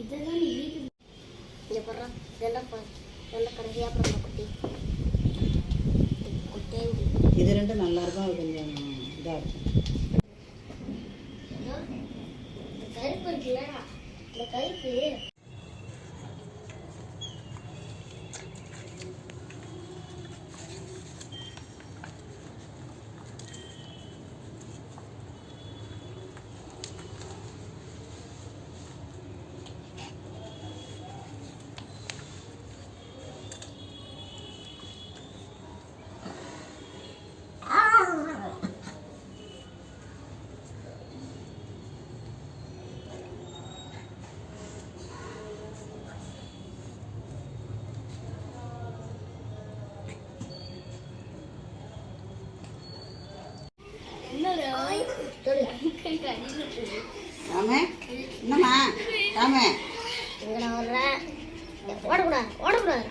இதெல்லாம் நீ வீட்டு இங்கே போடுறோம். இதெல்லாம் இதெல்லாம் கடைசியாக அப்புறம் குட்டி குட்டே இது ரெண்டும் நல்லா இருக்கும். அது கொஞ்சம் இதாக இருக்கும். கருப்பு இருக்குல்ல, இந்த கருப்பு ராமே என்னம்மா ராமே இங்கே நான் வர்றேன். ஓடக்கூடாது ஓடக்கூடாது